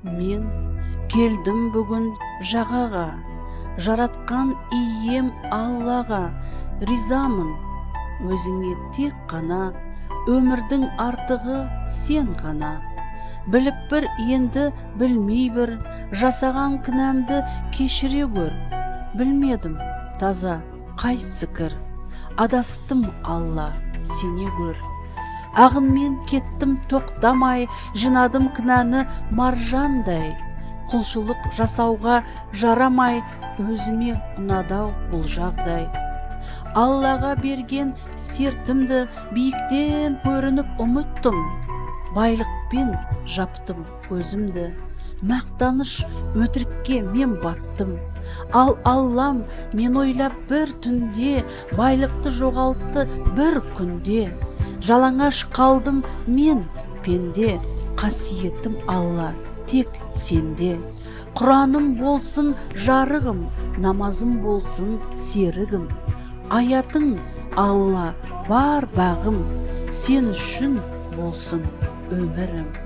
Мен келдім бүгін жағаға, жаратқан ием Аллаға, ризамын өзіңе тек қана, өмірдің артығы сен ғана. Біліп бір енді білмей бір, жасаған кінәмді кешіре көр. Білмедім таза қайсы кір, адастым Алла сене көр. Ағынмен кеттім тоқтамай, жинадым кінәні маржандай. Құлшылық жасауға жарамай, өзіме ұнадау бұл жағдай. Аллаға берген сертімді биіктен көрініп ұмыттым. Байлықпен жаптым өзімді, мақтаныш өтірікке мен баттым. Ал Аллам мен ойлап бір түнде, байлықты жоғалтты бір күнде. Жалаңаш қалдым мен пенде, қасиетім Алла тек сенде. Құраным болсын жарығым, намазым болсын серігім. Аятың Алла бар бағым, сен үшін болсын өмірім.